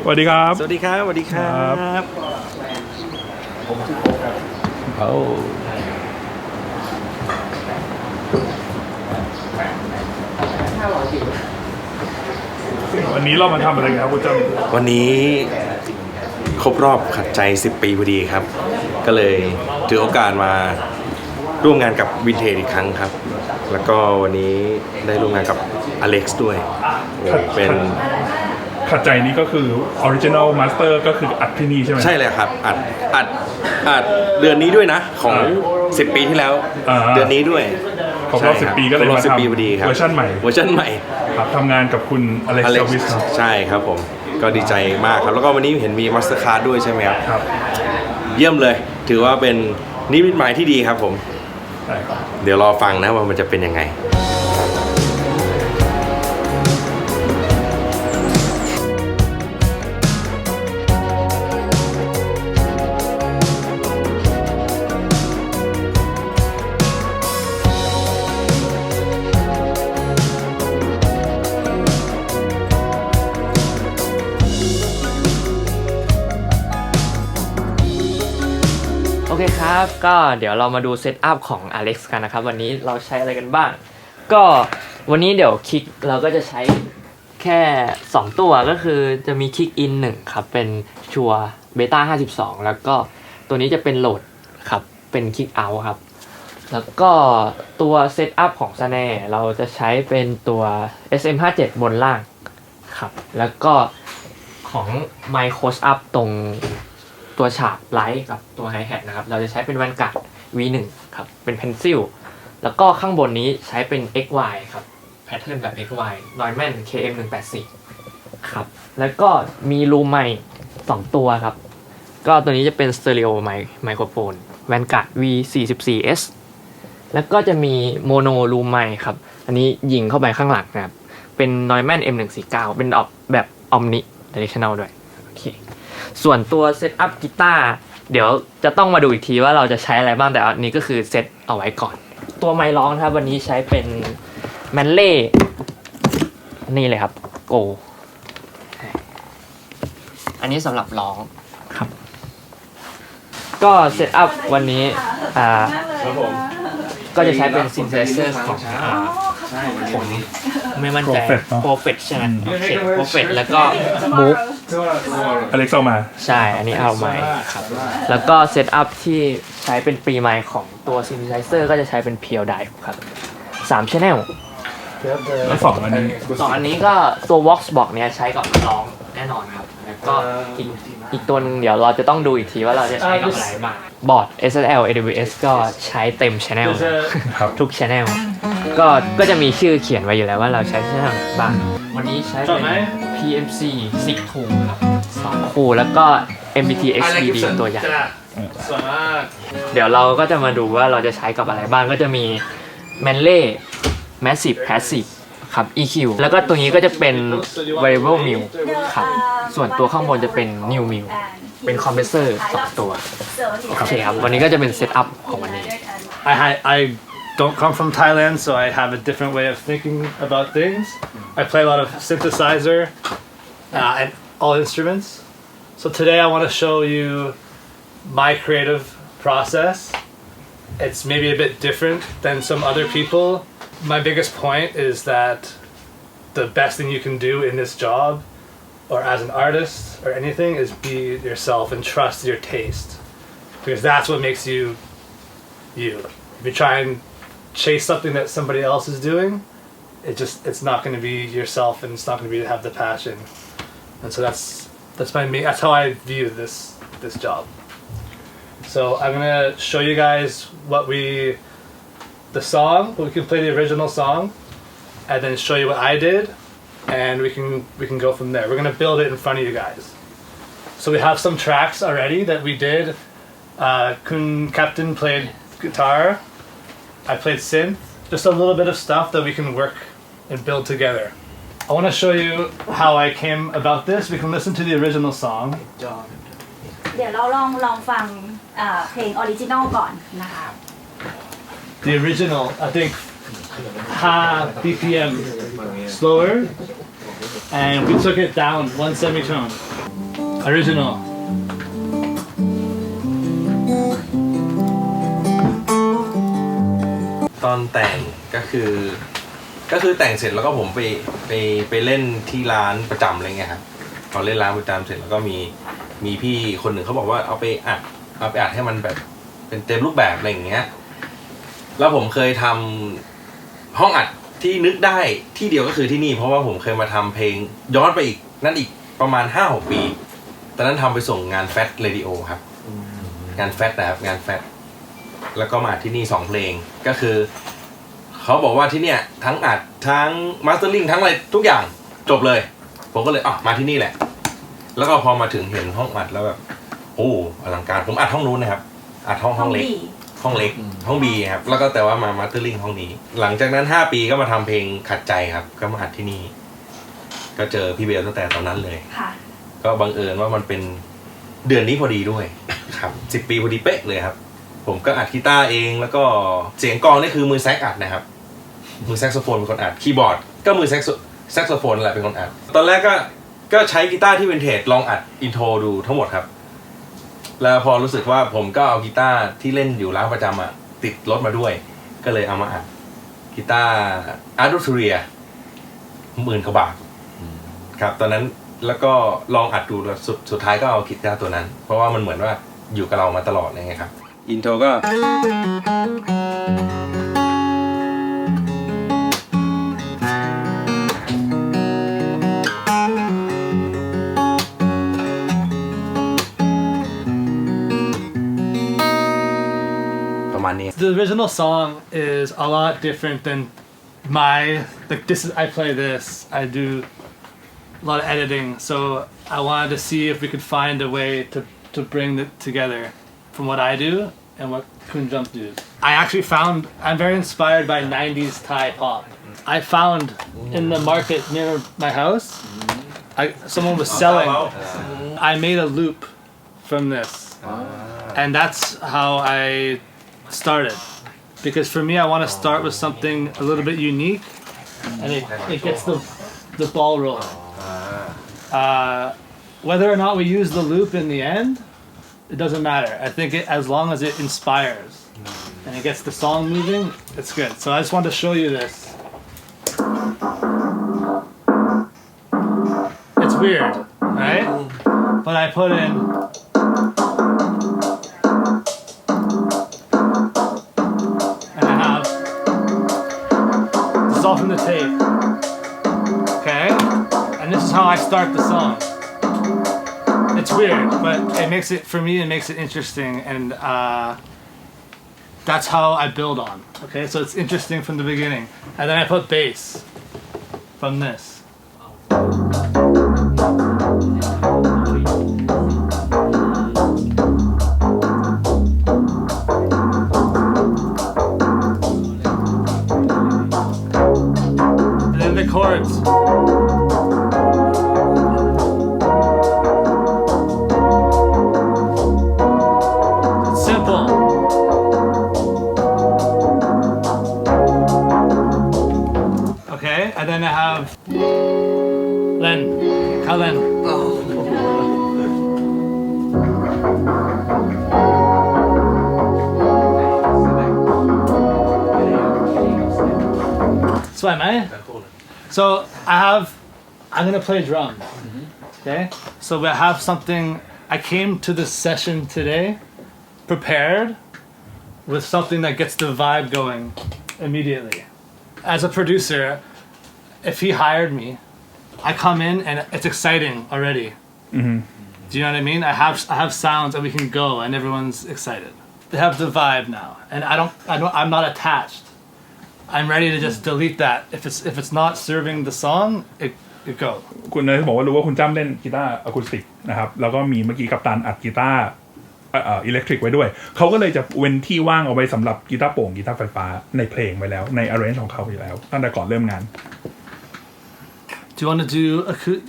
สวัสดีครับสวัสดีครับสวัสดีครับผมชื่อโป๊กครับวันนี้เรามาทำอะไรครับคุณจำวันนี้ครบรอบขัดใจ10 ปีพอดีครับก็เลยถือโอกาสมาร่วมงานกับวินเทจอีกครั้งครับแล้วก็วันนี้ได้ร่วมงานกับอเล็กซ์ด้วยเป็นขัดใจนี้ก็คือออริจินอลมาสเตอร์ก็คืออัดที่นี่ใช่ไหมใช่เลยครับอัดเดือนนี้ด้วยนะของ10 ปีที่แล้วเดือนนี้ด้วยครบรอบ10 ปีก็เลยมาทำเวอร์ชันใหม่ครับทำงานกับคุณอเล็กซ์จาวิสใช่ครับผมก็ดีใจมากครับแล้วก็วันนี้เห็นมีมาสเตอร์คาร์ดด้วยใช่ไหมครับเยี่ยมเลยถือว่าเป็นนิมิตหมายที่ดีครับผมเดี๋ยวรอฟังนะว่ามันจะเป็นยังไงโอเคครับก็เดี๋ยวเรามาดูเซตอัพของ Alex กันนะครับวันนี้เราใช้อะไรกันบ้างก็วันนี้เดี๋ยวคิกเราก็จะใช้แค่2ตัวก็คือจะมีคิกอิน1ครับเป็นชัวเบต้า52แล้วก็ตัวนี้จะเป็นโหลดครับเป็นคิกเอาท์ครับแล้วก็ตัวเซตอัพของ Snare เราจะใช้เป็นตัว SM57 บนล่างครับแล้วก็ของ Mic Close Up ตรงตัวฉาบไลท์กับตัวไฮแฮทนะครับเราจะใช้เป็นแวนการ์ด V1 ครับเป็นเพนซิลแล้วก็ข้างบนนี้ใช้เป็น XY ครับแพทเทิร์นแบบ XY Neumann KM184 ครับแล้วก็มีรูมไมค์2ตัวครับก็ตัวนี้จะเป็นสเตอริโอไมโครโฟนแวนการ์ด V44S แล้วก็จะมีโมโนรูมไมค์ครับอันนี้ยิงเข้าไปข้างหลังนะครับเป็น Neumann M149 เป็นออกแบบ Omni Directional ด้วยโอเคส่วนตัวเซตอัพกีตาร์เดี๋ยวจะต้องมาดูอีกทีว่าเราจะใช้อะไรบ้างแต่อันนี้ก็คือเซตเอาไว้ก่อนตัวไมค์ร้องครับวันนี้ใช้เป็นแมนเล่นี่เลยครับโกอันนี้สำหรับร้องครับก็เซตอัพวันนี้ครับผมก็จะใช้เป็นซินเทไซเซอร์ของผมไม่มั่นใจโปรเฟตใช่ไหมโปรเฟตแล้วก็มูฟอเล็กซ์เอามาใช่อันนี้เอาไมค์ครับแล้วก็เซตอัพที่ใช้เป็นปรีไมค์ของตัวซินเทไซเซอร์ก็จะใช้เป็นเพียวไดฟ์ครับ3 channel แล้ว2 อันนี้ก็ตัว Vox Box เนี่ยใช้กับร้องแน่นอนครับแล้วก็อีกตัวนึงเดี๋ยวเราจะต้องดูอีกทีว่าเราจะใช้กับอะไรบ้างบอร์ด SSL AWS ก็ใช้เต็ม channel ทุก channel ก็จะมีชื่อเขียนไว้อยู่แล้วว่าเราใช้ channel ไหนบ้างวันนี้ใช้เป็น PMC 6 คู่ครับ2 คู่แล้วก็ MPT XBD ตัวใหญ่เดี๋ยวเราก็จะมาดูว่าเราจะใช้กับอะไรบ้างก็จะมี Manley Massive Passive ครับ EQ แล้วก็ตัวนี้ก็จะเป็น Variable Mil ครับส่วนตัวข้างบนจะเป็น New Mil เป็นคอมเพรสเซอร์2 ตัวโอเคครับวันนี้ก็จะเป็นเซตอัพของวันนี้ I don't come from Thailand so I have a different way of thinking about things I play a lot of synthesizer and all instruments so today I want to show you my creative process it's maybe a bit different than some other people my biggest point is that the best thing you can do in this job or as an artist or anything is be yourself and trust your taste because that's what makes you you if you try and chase something that somebody else is doing it's not going to be yourself and it's not going to be have the passion and so that's how I view this job so I'm going to show you guys the song we can play the original song and then show you what I did and we can go from there we're going to build it in front of you guys so we have some tracks already that we did Kun Captain played guitar I played synth just a little bit of stuff that we can work and build together I want to show you how I came about this we can listen to the original song เดี๋ยวเราลองฟังเพลงออริจินอลก่อนนะคะ The original I think half BPM slower and we took it down 1 semitone original ตอนแต่งก็คือแต่งเสร็จแล้วก็ผมไปเล่นที่ร้านประจำอะไรเงี้ยครับพอเล่นร้านประจำเสร็จแล้วก็มีพี่คนหนึ่งเขาบอกว่าเอาไปอัดให้มันแบบเป็นเต็มรูปแบบอะไรอย่างเงี้ยแล้วผมเคยทำห้องอัดที่นึกได้ที่เดียวก็คือที่นี่เพราะว่าผมเคยมาทำเพลงย้อนไปอีกนั่นอีกประมาณ 5-6 ปีตอนนั้นทำไปส่งงานแฟตเรดิโอครับงานแฟตนะครับงานแฟตแล้วก็มาที่นี่2เพลงก็คือเขาบอกว่าที่เนี่ยทั้งอัดทั้งมาสเตอร์ลิงทั้งอะไรทุกอย่างจบเลยผมก็เลยมาที่นี่แหละแล้วก็พอมาถึงเห็นห้องอัดแล้วแบบโอ้อลังการผมอัดห้องนู้นนะครับอัดห้องเล็กห้องบีครับแล้วก็แต่ว่ามาสเตอร์ลิงห้องนี้หลังจากนั้น5 ปีก็มาทำเพลงขัดใจครับก็มาอัดที่นี่ก็เจอพี่เบลตั้งแต่ตอนนั้นเลยก็บังเอิญว่ามันเป็นเดือนนี้พอดีด้วยครับ10 ปีพอดีเป๊ะเลยครับผมก็อัดกีตาร์เองแล้วก็เสียงกลองนี่คือมือแซกอัดนะครับมือแซกโซโฟนเป็นคนอัดคีย์บอร์ดก็มือแซกโซโฟนแหละเป็นคนอัดตอนแรกก็ใช้กีตาร์ที่วินเทจลองอัดอินโทรดูทั้งหมดครับแล้วพอรู้สึกว่าผมก็เอากีตาร์ที่เล่นอยู่ร้านประจำติดรถมาด้วยก็เลยเอามาอัดกีตาร์อาร์ดูทูเรีย10,000 กว่าบาทครับตอนนั้นแล้วก็ลองอัดดูแล้วสุดท้ายก็เอากีตาร์ตัวนั้นเพราะว่ามันเหมือนว่าอยู่กับเรามาตลอดเลยไงครับอินโทรก็ประมาณนี้ The original song is a lot different than I play this I do a lot of editing so I wanted to see if we could find a way to bring it together from what I do and what Kun Jump do. I actually found I'm very inspired by 90s Thai pop. I found in the market near my house, someone was selling. I made a loop from this, and that's how I started. Because for me, I want to start with something a little bit unique, and it gets the ball rolling. Whether or not we use the loop in the end, it doesn't matter. I think as long as it inspires and it gets the song moving, it's good. So I just wanted to show you this. It's weird, right? But I put in and I have this is all from the tape. Okay? And this is how I start the song. It's weird, but it makes it interesting, and that's how I build on. Okay, so it's interesting from the beginning, and then I put bass from this. And then the chords. And then I have Len, Kalen. Swam, eh? So I'm gonna play drums. Okay? So we have something, I came to this session today prepared with something that gets the vibe going immediately. As a producer, if he hired me, I come in and it's exciting already. Mm-hmm. Do you know what I mean? I have sounds and we can go and everyone's excited. They have the vibe now, and I'm not attached. I'm ready to just delete that. If it's not serving the song, it go. คุณเนยบอกว่ารู้ว่าคุณจ้ำเล่นกีตาร์อะคูสติกนะครับแล้วก็มีเมื่อกี้กัปตันอัดกีตาร์อิเล็กทริกไว้ด้วยเขาก็เลยจะเว้นที่ว่างเอาไว้สำหรับกีตาร์โปร่งกีตาร์ไฟฟ้าในเพลงไว้แล้วใน arrange ของเขาอยู่แล้วตั้งแต่ก่อนเริ่มงาน Do you want to do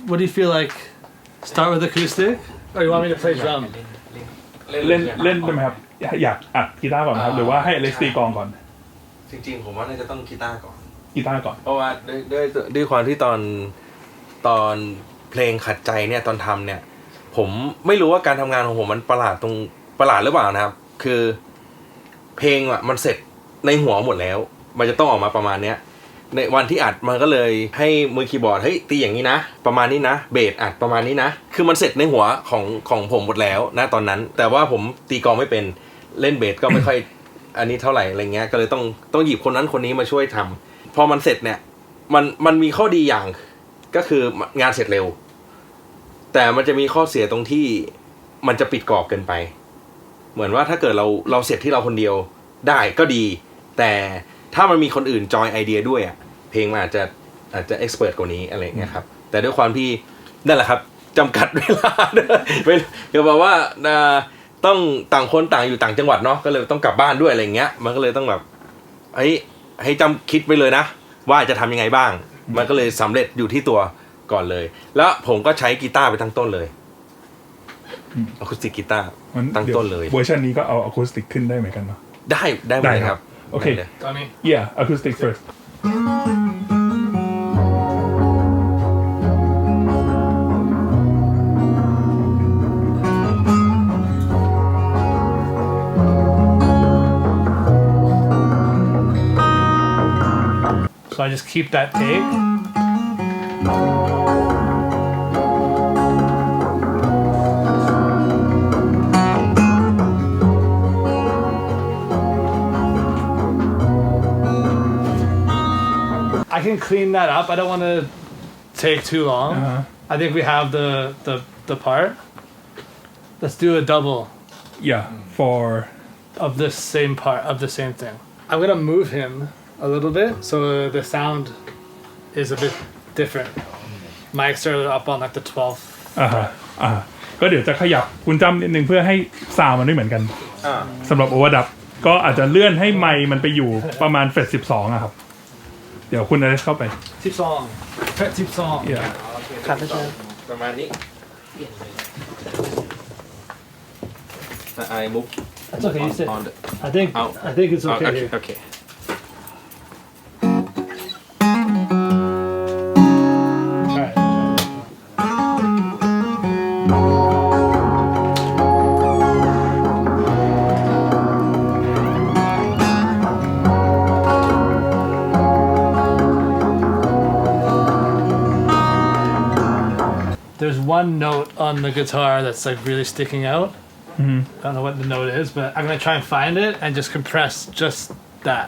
what do you feel like? Start with acoustic, or you want me to play drum? เล่นได้ไหมครับอยากอัดกีตาร์ก่อนครับหรือว่าให้อเล็กซ์ตีกลองก่อนจริงๆผมว่าน่าจะต้องกีตาร์ก่อนเพราะว่าด้วยความที่ตอนเพลงขัดใจเนี่ยตอนทำเนี่ยผ ผมไม่รู้ว่าการทำงานของผมมันประหลาดหรือเปล่านะครับคือเพลงอ่ะมันเสร็จในหัวหมดแล้วมันจะต้องออกมาประมาณเนี้ยในวันที่อัดมันก็เลยให้มือคีย์บอร์ดเฮ้ยตีอย่างนี้นะประมาณนี้นะเบสอัดประมาณนี้นะคือมันเสร็จในหัวของผมหมดแล้วนะตอนนั้นแต่ว่าผมตีกลองไม่เป็นเล่นเบสก็ไม่ค่อย อันนี้เท่าไหร่อะไรเงี้ยก็เลยต้องหยิบคนนั้นคนนี้มาช่วยทำพอมันเสร็จเนี่ยมันมีข้อดีอย่างก็คืองานเสร็จเร็วแต่มันจะมีข้อเสียตรงที่มันจะปิดกรอบเกินไปเหมือนว่าถ้าเกิดเราเสร็จที่เราคนเดียวได้ก็ดีแต่ถ้ามันมีคนอื่นจอยไอเดียด้วยอ่ะเพลงมันอาจจะเอ็กซ์เพรสกว่านี้อะไรเงี้ยครับแต่ด้วยความที่นั่นแหละครับจำกัดเวลาไม่ก็บอกว่าต้องต่างคนต่างอยู่ต่างจังหวัดเนาะก็เลยต้องกลับบ้านด้วยอะไรเงี้ยมันก็เลยต้องแบบให้จำคิดไปเลยนะว่าจะทำยังไงบ้างมันก็เลยสำเร็จอยู่ที่ตัวก่อนเลยแล้วผมก็ใช้กีตาร์ไปทั้งต้นเลยอะคูสติกกีตาร์ตั้งต้นเลยเวอร์ชันนี้ก็เอาอะคูสติกขึ้นได้เหมือนกันเนาะได้หมดเลยครับโอเค Tommy yeah acoustic first so I just keep that take I can clean that up. I don't want to take too long. I think we have the part. Let's do a double yeah for of this same part of the same thing. I'm gonna move him a little bit so the sound is a bit different. Mics are up on like the 12th. ก็เดี๋ยวจะขยับคุณจำนิดนึงเพื่อให้ซาวด์มันไม่เหมือนกันสำหรับโอเวอร์ดับก็อาจจะเลื่อนให้ไมค์มันไปอยู่ประมาณเฟส12อะครับเดี๋ยวคุณอะไรเข้าไป 10 song. 10 song. yeah ครับอาจารย์ ประมาณนี้ I move That's okay. You sit. on the I think it's okay. here. okay Alright. There's one note on the guitar that's like really sticking out. I don't know what the note is, but I'm gonna try and find it and just compress just that.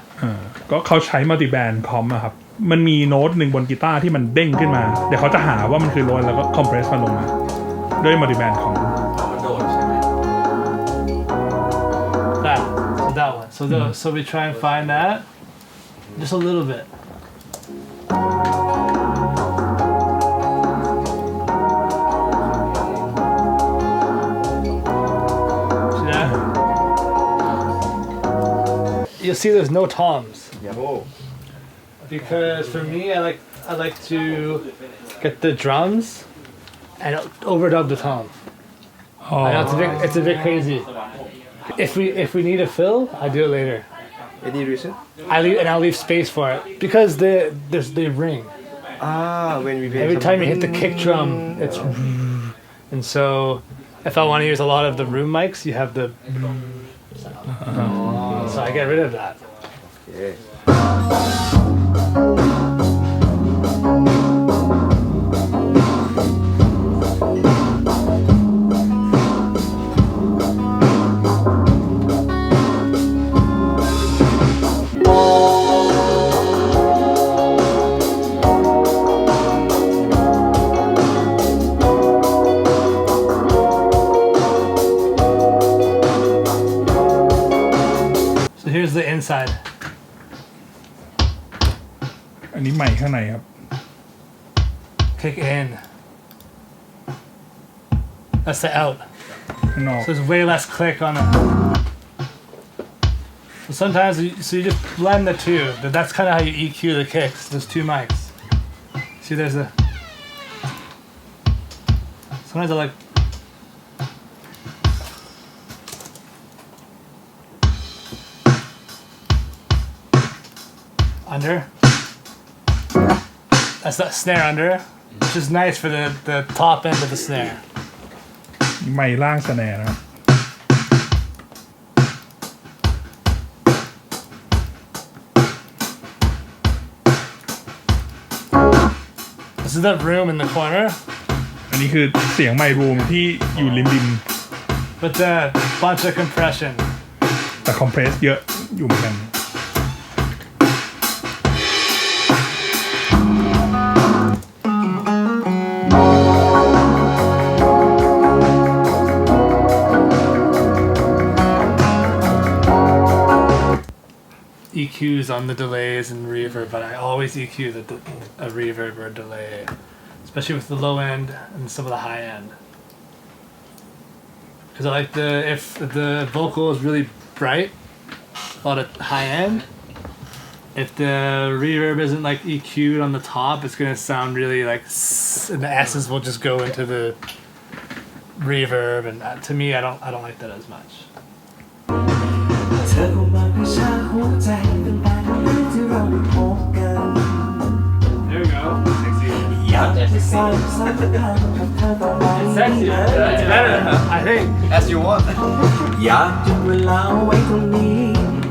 ก็เขาใช้มัลติแบนด์คอมอะครับมันมีโน้ตหนึ่งบนกีตาร์ที่มันเด้งขึ้นมาเดี๋ยวเขาจะหาว่ามันคือโน้ตแล้วก็คอมเพรสมันลงมาด้วยมัลติแบนด์คอม That one. So we try and find that just a little bit. You'll see there's no toms. Because for me, I like to get the drums and overdub the tom. I know it's a bit crazy. If we need a fill, I do it later. Any reason? I'll leave space for it because they ring. When we play Every time you hit the kick drum, it's and so if I want to use a lot of the room mics, you have the so I get rid of that. Yeah. So here's the inside. อันนี้ใหม่ข้างในครับ Kick in. That's the out. ข้างนอก So there's way less click on it. So sometimes you just blend the two. That's kind of how you EQ the kicks. There's two mics. See, there's a. Sometimes I like. Under. That's that snare under, which is nice for the top end of the snare. ไมค์ล่างสแนร์นะครับ This is that room in the corner, อันนี้คือเสียงไมค์รูมที่อยู่ริม but then bunch of compression. ๆแต่คอมเพรสเยอะอยู่เหมือนกัน EQs on the delays and reverb, but I always EQ a reverb or a delay, especially with the low end and some of the high end. Because I like if the vocal is really bright, a lot of high end. If the reverb isn't like EQ'd on the top, it's gonna sound really like, and the S's will just go into the reverb, and to me, I don't like that as much. เธอคงมาให้ชาหัวใจตั้งแต่ที่เราได้พบกัน There we go. Sexy. อยากจะสร้างสัมพันธ์กับเธอต่อไป Sexy. That's better. I think. As you want. อยากหยุดเวลาไว้ตรงนี้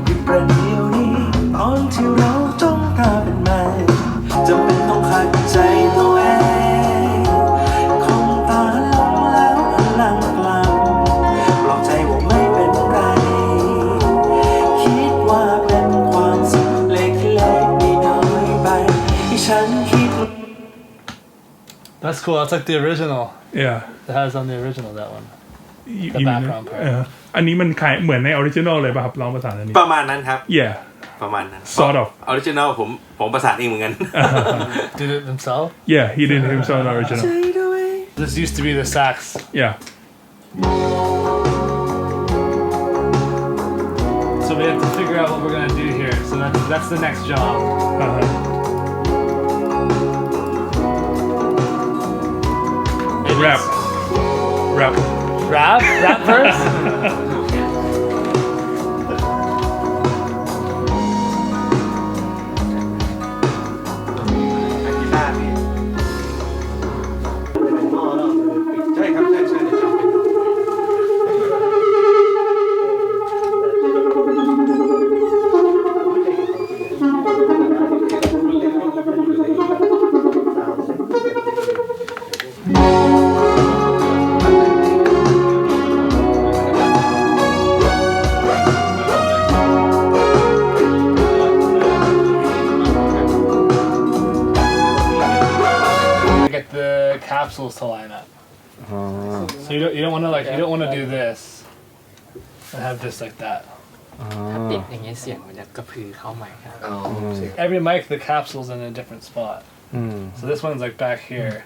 หยุดประเดี๋ยวนี้ตอนที่เราจ้องตาเป็นแม่จำเป็นต้องขัดใจตัวเองคงตาลงแล้วพลังกลับปลอบใจว่าไม่เป็นไรคิดว่าเป็นความสุขเล็กๆน้อยๆไปที่ฉันคิด That's cool. That's like the original. yeah It has on the original, that one. You- The you mean- background part. อันนี้มันคล้ายเหมือนในออริจินอลเลยป่ะครับร้องภาษาอันนี้ ประมาณนั้นครับ yeah ประมาณนั้น sort of ออริจินอลผมประสานเองเหมือนกัน Did it himself? yeah he did himself in original This used to be the sax. yeah So we have to figure out what we're gonna do here. So that's the next job. Maybe rap rap Rap? Rap verse? Get the capsules to line up. So you don't want to do this and have this like that. ติดอย่างเงี้ยเสียงมันจะกระพือเข้าใหม่ครับ Every mic, the capsule's in a different spot. So this one's like back here.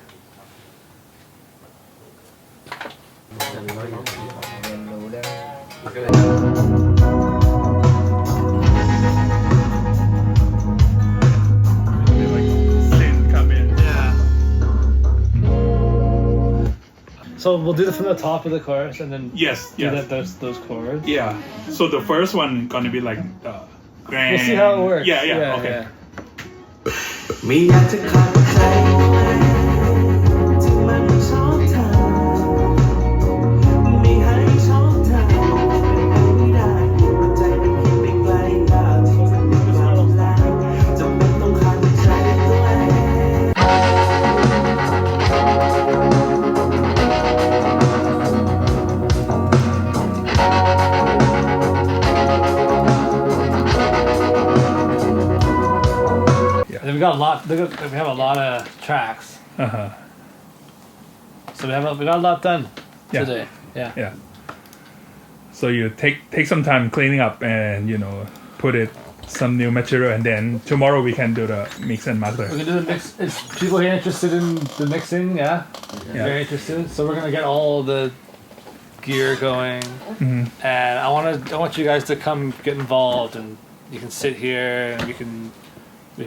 Yeah. So we'll do it from the top of the chorus and then yes do yes those chords. yeah so the first one gonna be like grand We'll see how it works. yeah okay ไม่อยากจะขัดใจที่มันชอบเธอไม่ให้ชอบเธอไม่ได้หัวใจมันคิดไปไกลก้าวที่จะเป็นความแล้วจำเป็นต้องขัดใจตัวเอง And we got a lot. We have a lot of tracks, uh-huh so we got a lot done Yeah. today. Yeah. yeah so you take some time cleaning up and put it some new material and then tomorrow we can do the mix and master We can do the mix. Is people here interested in the mixing? Yeah. Very interested. So we're gonna get all the gear going, and I want you guys to come get involved, and you can sit here and we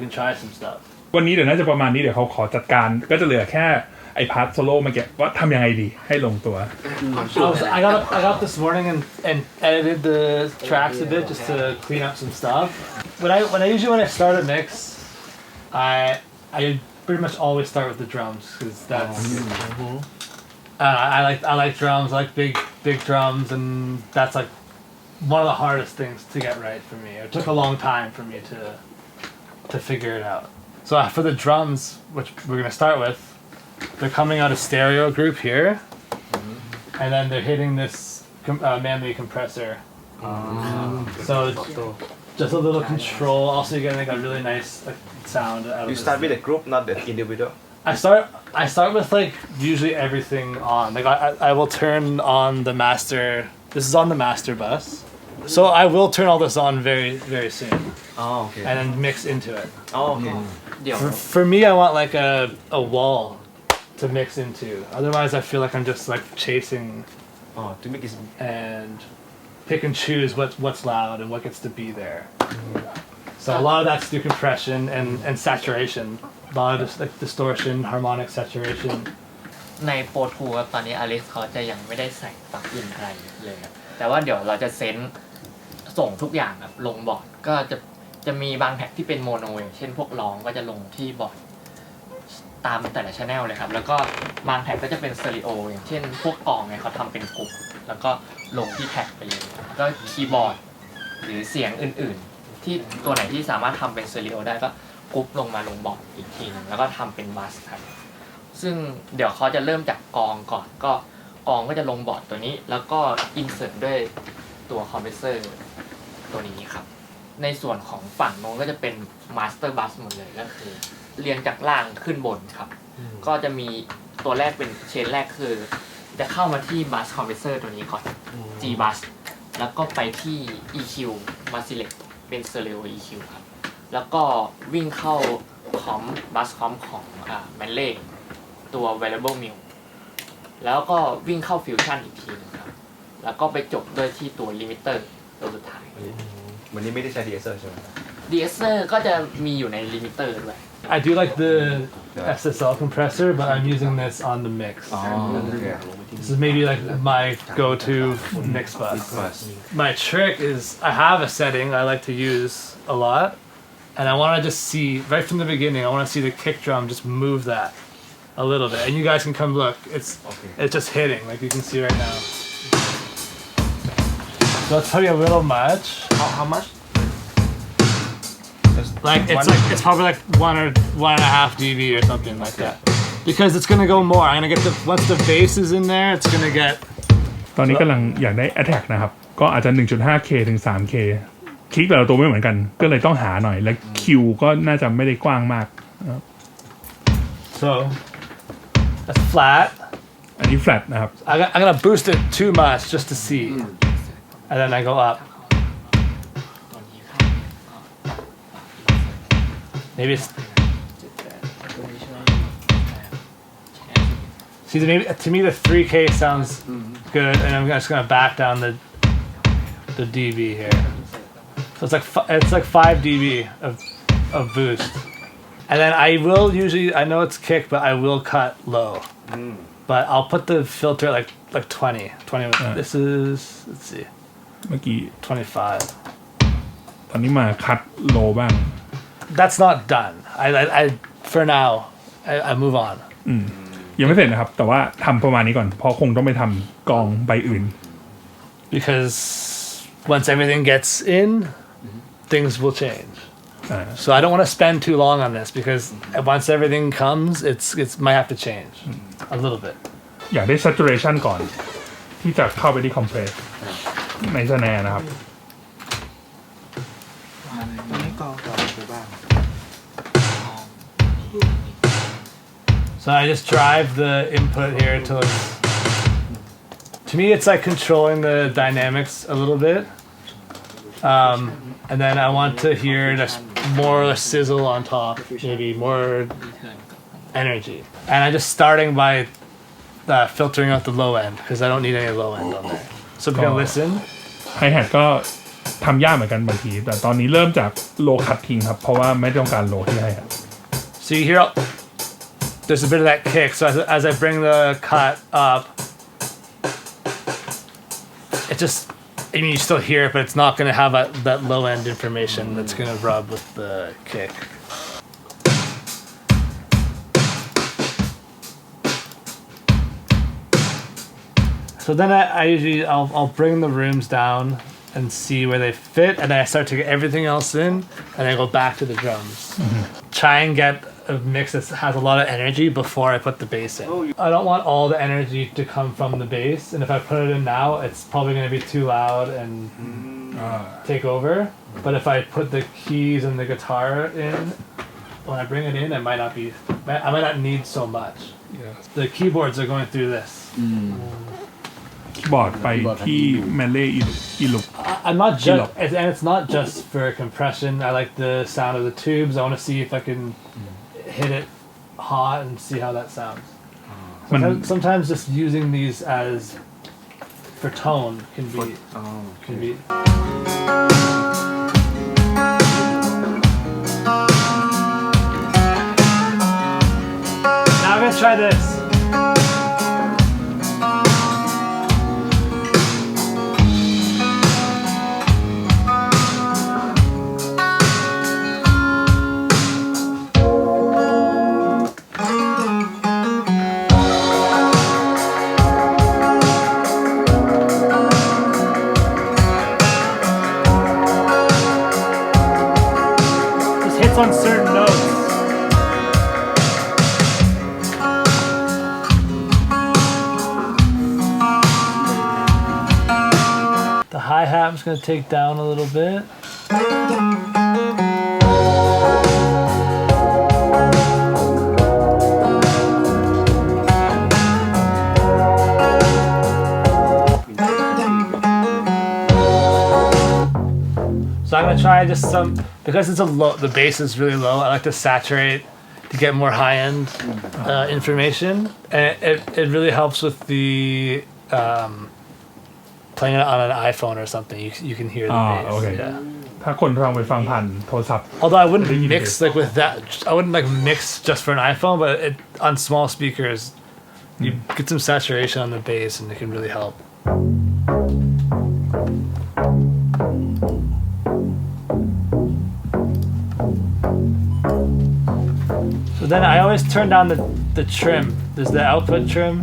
can try some stuff. วันนี้เดี๋ยวน่าจะประมาณนี้เดี๋ยวเขาขอจัดการก็จะเหลือแค่ไอพาร์ทโซโล่มาเก็บว่าทำยังไงดีให้ลงตัว I got up this morning and edited the tracks a bit just to clean up some stuff. When I start a mix, I pretty much always start with the drums because I like drums. I like big drums, and that's like one of the hardest things to get right for me. It took a long time for me to figure it out. So for the drums, which we're gonna start with, they're coming out of stereo group here, and then they're hitting this manly compressor. So just a little control. Also, you're getting like a really nice like sound out of You this. start with a group, not the individual. I start with like usually everything on. Like I will turn on the master. This is on the master bus. So I will turn all this on very soon, อ๋อโอเค and then mix into it. อ๋อโอเคเดี๋ยว For me, I want like a wall to mix into. Otherwise, I feel like I'm just like chasing Oh, to make it and pick and choose what's loud and what gets to be there. So a lot of that's through compression and saturation. A lot of just like distortion, harmonic saturation. ในโปรทูครับตอนนี้อเล็กซ์เขาจะยังไม่ได้ใส่ปลั๊กอินอะไรเลยครับแต่ว่าเดี๋ยวเราจะเซนส์ส่งทุกอย่างครับลงบอร์ดก็จะมีบางแท็กที่เป็นโมโนอย่างเช่นพวกร้องก็จะลงที่บอร์ดตามแต่ละชแนลเลยครับแล้วก็บางแท็กก็จะเป็นสเตอริโออย่างเช่นพวกกลองเนี่ยเขาทำเป็นกลุ่มแล้วก็ลงที่แท็กไปเลยก็คีย์บอร์ดหรือเสียงอื่นๆที่ตัวไหนที่สามารถทำเป็นสเตอริโอได้ก็กรุ๊ปลงมาลงบอร์ดอีกทีนึงแล้วก็ทำเป็นบัสครับซึ่งเดี๋ยวเขาจะเริ่มจากกลองก่อนก็กลองก็จะลงบอร์ดตัวนี้แล้วก็อินเสิร์ตด้วยตัวคอมเพรสเซอร์ตัวนี้ครับในส่วนของฝั่งโน้นก็จะเป็นมาสเตอร์บัสหมดเลยก็คือเรียงจากล่างขึ้นบนครับก็จะมีตัวแรกเป็นเชนแรกคือจะเข้ามาที่บัสคอมเพรสเซอร์ตัวนี้ก่อน G bass แล้วก็ไปที่ EQ มา select เป็น stereo EQ ครับแล้วก็วิ่งเข้าคอมบัสคอมของแมนเล่ตัว variable mute แล้วก็วิ่งเข้าฟิวชั่นอีกทีนึงครับแล้วก็ไปจบด้วยที่ตัวลิมิเตอร์ตัวสุดท้าย วันนี้ไม่ได้ใช้ DSR ใช่ไหม DSR ก็จะมีอยู่ในลิมิเตอร์ด้วย I do like the SSL compressor, but I'm using this on the mix. okay. This is maybe like my go-to mix bus. My trick is I have a setting I like to use a lot, and I want to just see right from the beginning. I want to see the kick drum just move that a little bit, and you guys can come look. It's just hitting like you can see right now. So that's probably a little much. How much? Like it's probably like 1.5 dB or something like that. Because it's gonna go more. I'm gonna get once the bass is in there, it's gonna get. ตอนนี้กำลังอยากได้ attack นะครับก็อาจจะ 1.5K ถึง 3K คลิกแต่ละตัวไม่เหมือนกันก็เลยต้องหาหน่อยและคิวก็น่าจะไม่ได้กว้างมาก So that's flat. อันนี้ flat นะครับ I'm gonna boost it too much just to see, and then I go up. Maybe it's. See, maybe to me the 3K sounds good, and I'm just gonna back down the dB here. So it's like 5 dB of boost, and then I will usually I know it's kick, but I will cut low. But I'll put the filter at like 20. This is let's see, เมื่อกี้ 25. ตอนนี้มาคัดโลบ้าง That's not done. I for now I move on. ยังไม่เสร็จนะครับแต่ว่าทำประมาณนี้ก่อนเพราะคงต้องไปทำกองใบอื่น Because once everything gets in, things will change. So I don't want to spend too long on this because once everything comes, it's might have to change a little bit. อยากได้ saturation ก่อนที่จะเข้าไปที่ compress ในสแนร์นะครับ So I just drive the input here until it's. To me, it's like controlling the dynamics a little bit, and then I want to hear just more sizzle on top, maybe more energy. And I'm just starting by filtering out the low end because I don't need any low end on there. So we're gonna listen. ไฮแฮทก็ทำยากเหมือนกันบางทีแต่ตอนนี้เริ่มจากโลคัททิ้งครับเพราะว่าไม่ต้องการโลที่ไฮแฮท So you hear there's a bit of that kick. So as I bring the cut up, it just, I mean, you still hear it, but it's not going to have that low end information that's going to rub with the kick. So then I usually I'll bring the rooms down and see where they fit, and then I start to get everything else in, and then go back to the drums. Try and get a mix that has a lot of energy before I put the bass in. I don't want all the energy to come from the bass, and if I put it in now, it's probably going to be too loud and take over. But if I put the keys and the guitar in, when I bring it in, I might not need so much. The keyboards are going through this. คีย์บอร์ดไปที่แมเล่อีลุก I'm not just, and it's not just for compression. I like the sound of the tubes. I want to see if I can hit it hot and see how that sounds. Sometimes just using these as for tone can be. Now I'm gonna try this. On certain notes. The hi-hat I'm just going to take down a little bit. So I'm gonna try just some, because it's the bass is really low. I like to saturate to get more high-end information, and it really helps with the playing it on an iPhone or something. You can hear the bass. Okay. Yeah. ถ้าคนฟังไปฟังผ่านโทรศัพท์ Although I wouldn't mix like with that. I wouldn't like mix just for an iPhone, but on small speakers, you get some saturation on the bass, and it can really help. So then I always turn down the trim. There's the output trim.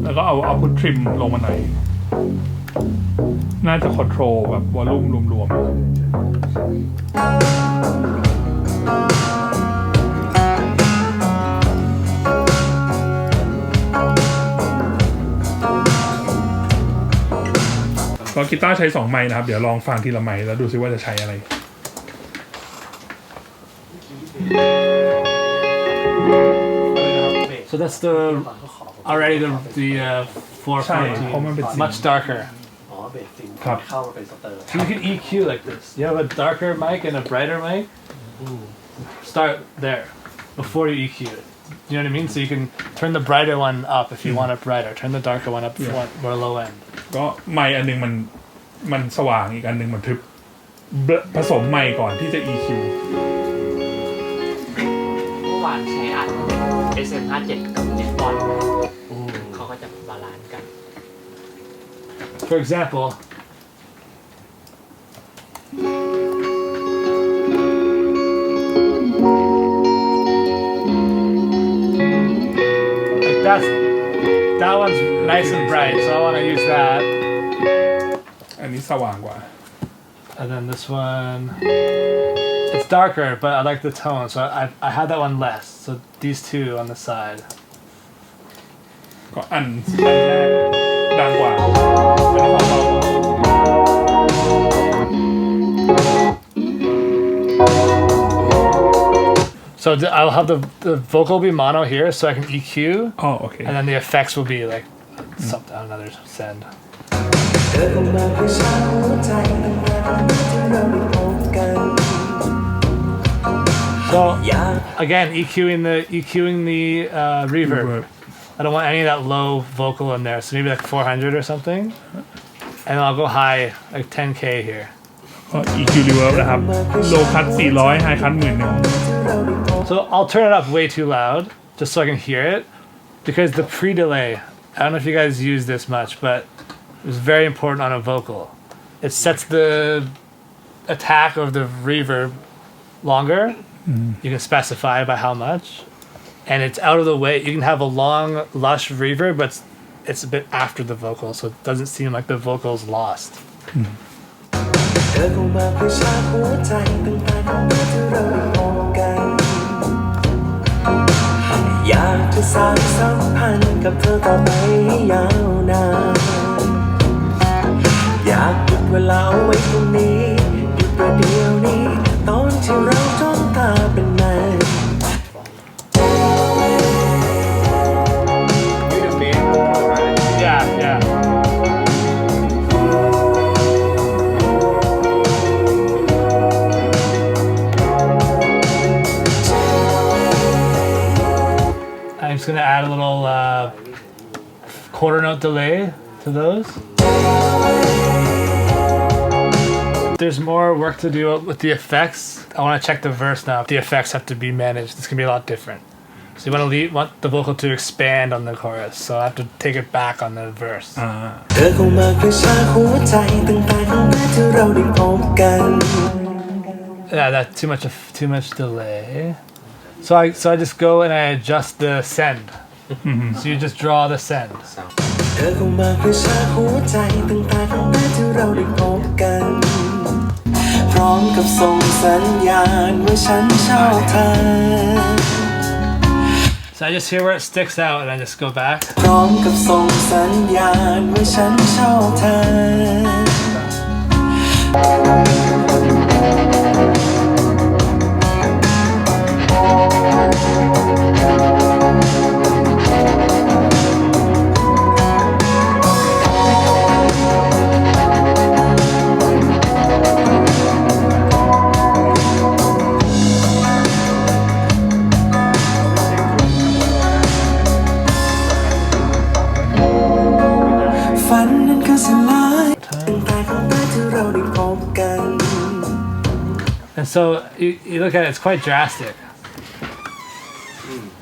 แล้วก็เอาพุททริมลงมาหน่อยน่าจะคอนโทรลแบบวอลลุ่มรวมๆก็กีตาร์ใช้2ไมค์นะครับเดี๋ยวลองฟังทีละไมค์แล้วดูซิว่าจะใช้อะไร So that's already the 414, much darker. So you can EQ like this. You have a darker mic and a brighter mic. Start there before you EQ it. You know what I mean? So you can turn the brighter one up if you want it brighter. Turn the darker one up if you want more low end. ก็ไมค์อันนึงมันสว่างอีกอันนึงมันทึบผสมไมค์ก่อนที่จะ EQ เมื่อวานใช้อัด SM57 กับเน็ตบอลเขาก็จะบาลานซ์กัน For example, like that one's nice and bright, so I want to use that. อันนี้สว่างกว่า And then this one, it's darker, but I like the tone, so I had that one less. So these two on the side. ก็อันแรกดังกว่าอันนี้เบากว่า So I'll have the vocal be mono here, so I can EQ, อ๋อโอเค and then the effects will be like something on another send. เธอก็มาให้ฉันหัวใจตั้งนานที่เราได้พบกัน So again, EQing the reverb. I don't want any of that low vocal in there, so maybe like 400 or something, and then I'll go high, like 10K here. ก็ EQ reverb นะครับ low cut 400 high cut 10,000 So I'll turn it up way too loud, just so I can hear it, because the pre-delay, I don't know if you guys use this much, but it's very important on a vocal. It sets the attack of the reverb longer. You can specify by how much, and it's out of the way. You can have a long, lush reverb, but it's a bit after the vocal, so it doesn't seem like the vocal's lost. เธอเข้ามากระชากหัวใจตั้งแต่ครั้งแรกที่เราได้พบกันอยากจะสานสัมพันธ์กับเธอต่อไปให้ยาวนานอยากหยุดเวลาเอาไว้ตรงนี้หยุดประเดี๋ยวนี้ตอนที่เราจ้องตาเป็นนาน Yeah, yeah. I'm just gonna add a little quarter note delay to those. There's more work to do with the effects. I want to check the verse now. The effects have to be managed. It's gonna be a lot different. So you want the vocal to expand on the chorus. So I have to take it back on the verse. เธอเข้ามากระชากหัวใจตั้งแต่ครั้งแรกที่เราได้พบกัน Yeah, that's too much delay. So I just go and I adjust the send. So you just draw the send. เธอเข้ามากระชากหัวใจตั้งแต่ครั้งแรกที่เราได้พบกันพร้อมกับส่งสัญญาณว่าฉันชอบเธอ So I just hear where it sticks out and I just go back. พร้อมกับส่งสัญญาณว่าฉันชอบเธฝันนั้นก็สลายตั้งแต่ครั้งแรกที่เราได้พบกัน And so you look at it, it's quite drastic.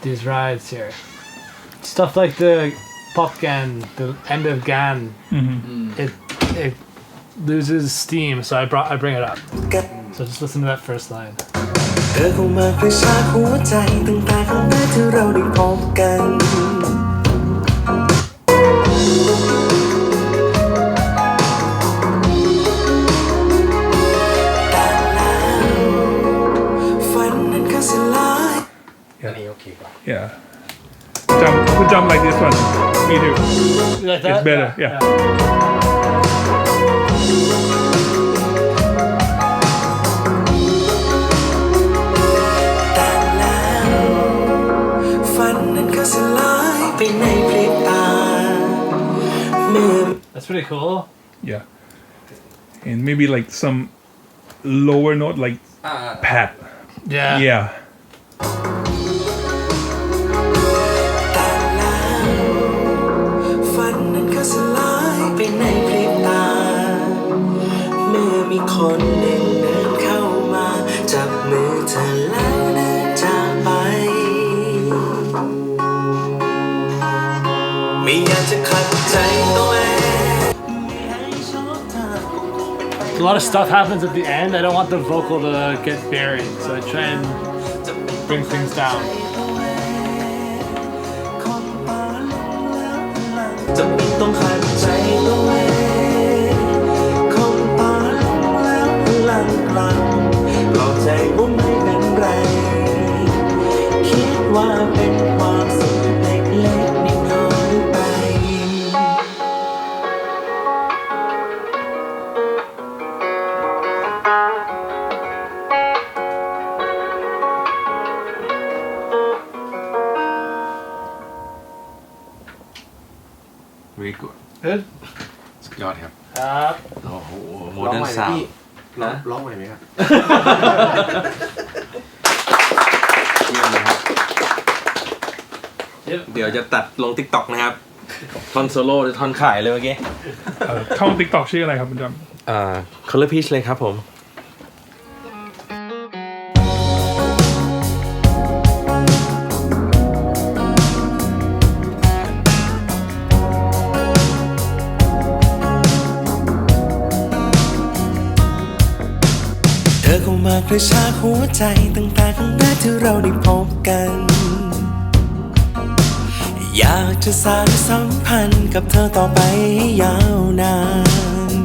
These rides here. Stuff like the pop gan, the end of gan, it loses steam, so I bring it up. So just listen to that first line. เธอเข้ามากระชากหัวใจตั้งแต่ครั้งแรกที่เราได้พบกันแต่แล้วฝันนั้นก็สลาย Yeah. Jump like this one. Me too. You like that? It's better, yeah. แต่แล้วฝันนั้นก็สลายไปในพริบตาเมื่อ That's pretty cool. Yeah. And maybe like some lower note like pat. Yeah. Yeah. แต่แล้วฝันนั้นก็สลายไปในพริบตาเมื่อมีคนหนึ่งเดินเข้ามาจับมือเธอแล้วเดินจากไปไม่อยากจะขัดใจตัวเองไม่ให้ชอบเธอ A lot of stuff happens at the end. I don't want the vocal to get buried, so I try and bring things down. จะไม่ต้องขัดใจตัวเองคงตาลงแล้วพลังกลับปลอบใจว่าไม่เป็นไรคิดว่าเป็นความสุขเล็กๆน้อยๆไป very good Good. สุดยอดครับ Up. โอ้โหโมเดิร์นซาวด์ ร้องใหม่ไหมครับ เยี่ยมเลยครับ Yep. เดี๋ยวจะตัดลง TikTok นะครับ ท่อนโซโล่หรือท่อนขายเลยเมื่อกี้ ช่อง TikTok ชื่ออะไรครับคุณจำ Colorpitch เลยครับผม เธอเข้ามากระชากหัวใจตั้งแต่ครั้งแรกที่เราได้พบกัน อยากจะสานสัมพันธ์กับเธอต่อไปให้ยาวนาน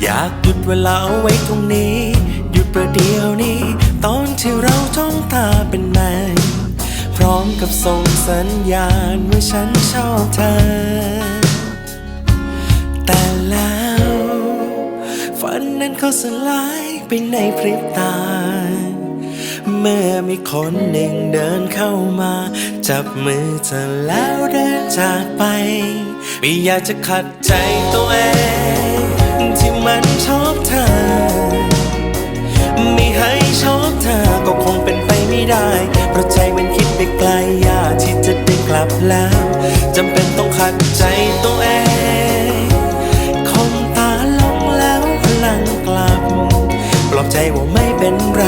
อยากหยุดเวลาเอาไว้ตรงนี้หยุดประเดี๋ยวนี้ตอนที่เราจ้องตาเป็นแมนพร้อมกับส่งสัญญาณว่าฉันชอบเธอแต่แล้วฝันนั้นก็สลายไปในพริบตาเมื่อมีคนหนึ่งเดินเข้ามาจับมือเธอแล้วเดินจากไปไม่อยากจะขัดใจตัวเองที่มันชอบเธอไม่ให้ชอบเธอก็คงเป็นไปไม่ได้เพราะใจมันคิดไปไกลอยากที่จะได้กลับแล้วจำเป็นต้องขัดใจตัวเองคมตาลงแล้วพลังกลับปลอบใจว่าไม่เป็นไร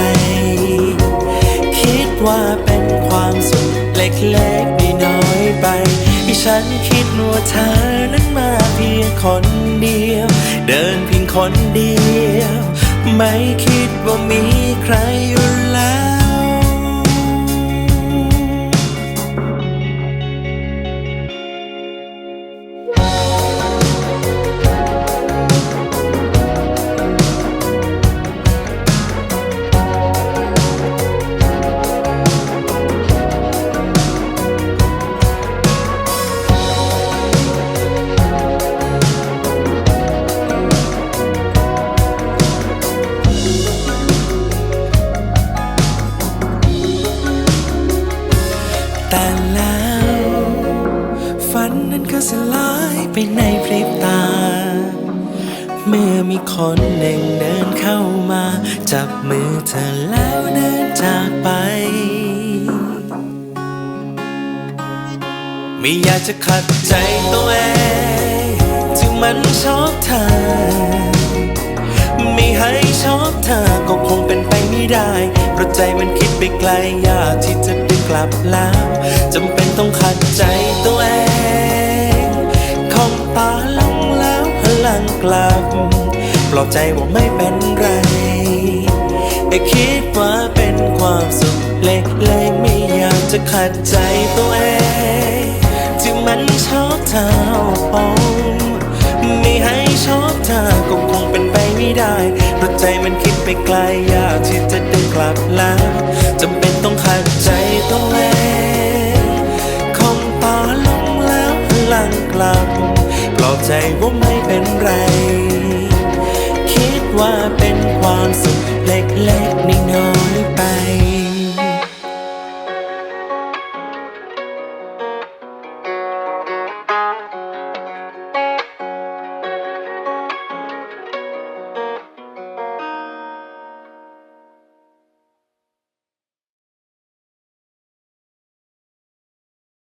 คิดว่าเป็นความสุขเล็กๆน้อยๆไปที่ฉันคิดว่าเธอนั้นมาเพียงคนเดียวเดินเพียงคนเดียวไม่คิดว่ามีใครอยู่แล้วแต่แล้วฝันนั้นก็สลายไปในพริบตาเมื่อมีคนหนึ่งเดินเข้ามาจับมือเธอแล้วเดินจากไปไม่อยากจะขัดใจตัวเองที่มันชอบเธอไม่ให้ชอบเธอก็คงเป็นไปไม่ได้เพราะใจมันคิดไปไกลอยากที่จะได้กลับแล้วจำเป็นต้องขัดใจตัวเองคมตาลงแล้วพลังกลับปลอบใจว่าไม่เป็นไรแต่คิดว่าเป็นความสุขเล็กๆไม่อยากจะขัดใจตัวเองที่มันชอบเธอไม่ให้ชอบเธอก็คงเป็นไปไม่ได้เพราะใจมันคิดไปไกลอยากที่จะได้กลับแล้วจำเป็นต้องขัดใจตัวเองคงตาลงแล้วพลังกลับปลอบใจว่าไม่เป็นไรคิดว่าเป็น